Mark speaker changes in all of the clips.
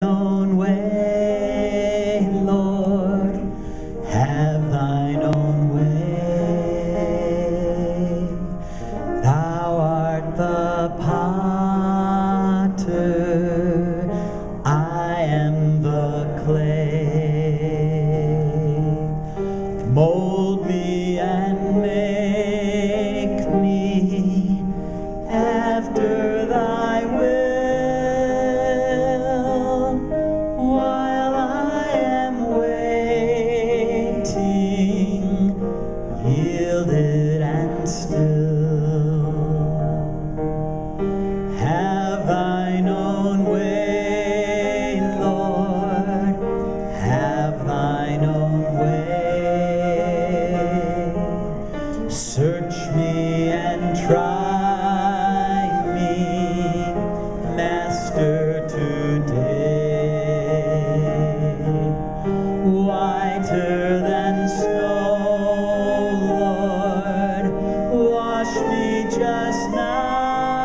Speaker 1: own way, Lord, have thine own way. Thou art the potter, I am the clay. Mold me and make me after thy will. Yielded and still, have thine own way, Lord, have thine own way. Search me and try me, Master, today. Whiter than snow, just now,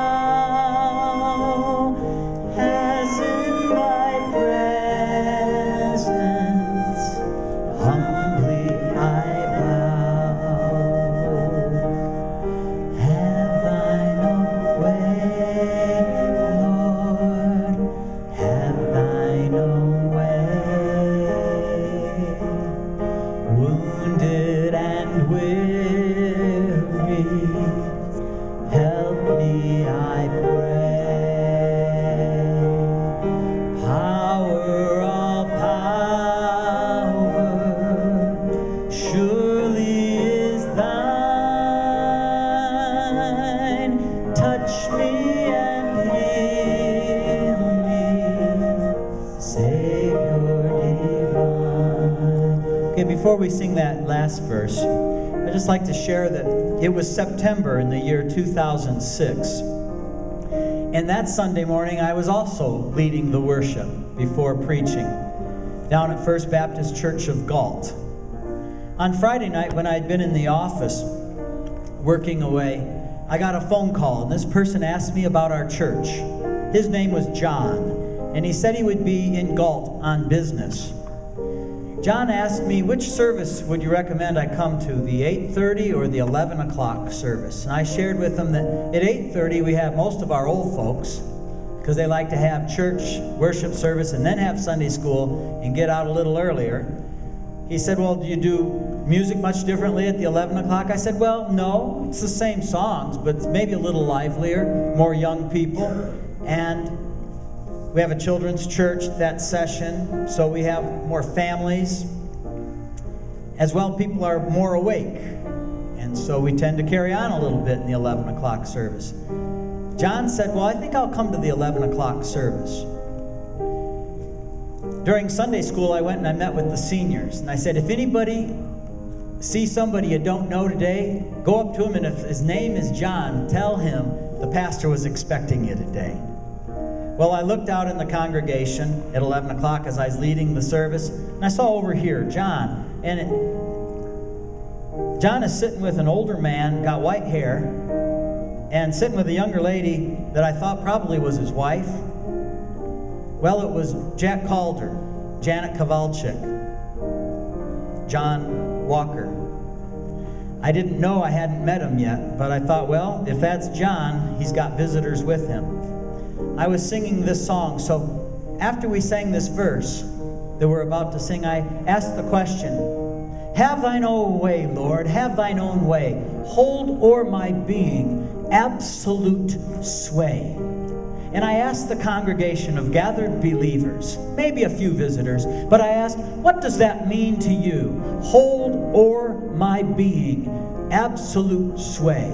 Speaker 1: as in thy presence, humbly I bow. Have thine own way, Lord, have thine own way. Wounded and weary, help me, I pray. Power, all power, surely is thine. Touch me and heal me, Savior divine. Okay, before we sing that last verse, I'd just like to share that it was September in the year 2006. And that Sunday morning, I was also leading the worship before preaching down at First Baptist Church of Galt. On Friday night, when I'd been in the office working away, I got a phone call, and this person asked me about our church. His name was John, and he said he would be in Galt on business. John asked me, which service would you recommend I come to, the 8:30 or the 11 o'clock service? And I shared with him that at 8:30 we have most of our old folks, because they like to have church worship service and then have Sunday school and get out a little earlier. He said, well, do you do music much differently at the 11 o'clock? I said, well, no, it's the same songs, but maybe a little livelier, more young people. And we have a children's church that session, so we have more families. As well, people are more awake, and so we tend to carry on a little bit in the 11 o'clock service. John said, well, I think I'll come to the 11 o'clock service. During Sunday school, I went and I met with the seniors, and I said, if anybody sees somebody you don't know today, go up to him, and if his name is John, tell him the pastor was expecting you today. Well, I looked out in the congregation at 11 o'clock as I was leading the service, and I saw over here John. And John is sitting with an older man, got white hair, and sitting with a younger lady that I thought probably was his wife. Well, it was Jack Calder, Janet Kowalczyk, John Walker. I didn't know, I hadn't met him yet, but I thought, well, if that's John, he's got visitors with him. I was singing this song, so after we sang this verse that we're about to sing, I asked the question, have thine own way, Lord, have thine own way. Hold o'er my being absolute sway. And I asked the congregation of gathered believers, maybe a few visitors, but I asked, what does that mean to you? Hold o'er my being absolute sway.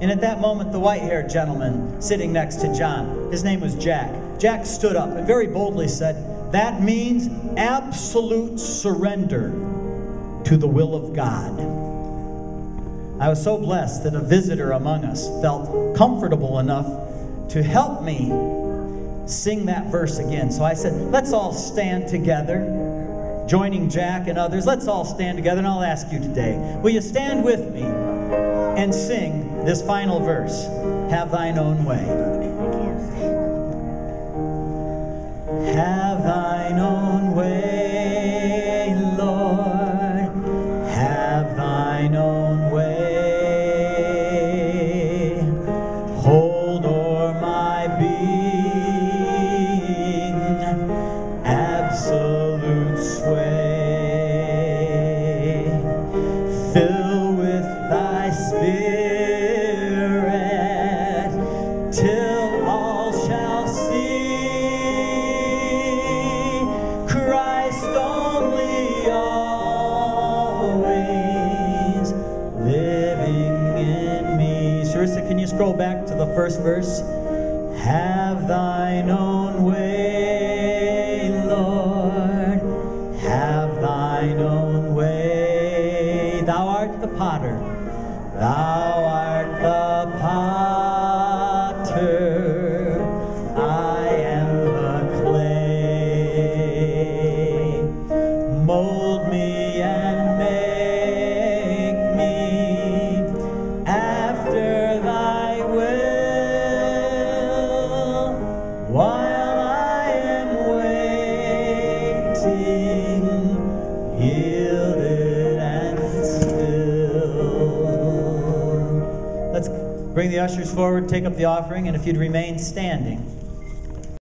Speaker 1: And at that moment, the white-haired gentleman sitting next to John, his name was Jack. Jack stood up and very boldly said, that means absolute surrender to the will of God. I was so blessed that a visitor among us felt comfortable enough to help me sing that verse again. So I said, let's all stand together, joining Jack and others. Let's all stand together, and I'll ask you today, will you stand with me and sing this final verse, have thine own way. Have scroll back to the first verse. Have thine own way, Lord, have thine own way. Thou art the potter, thou art the potter, I am the clay. Mold me and make me after thy will, while I am waiting, yielded and still. Let's bring the ushers forward, take up the offering, and if you'd remain standing.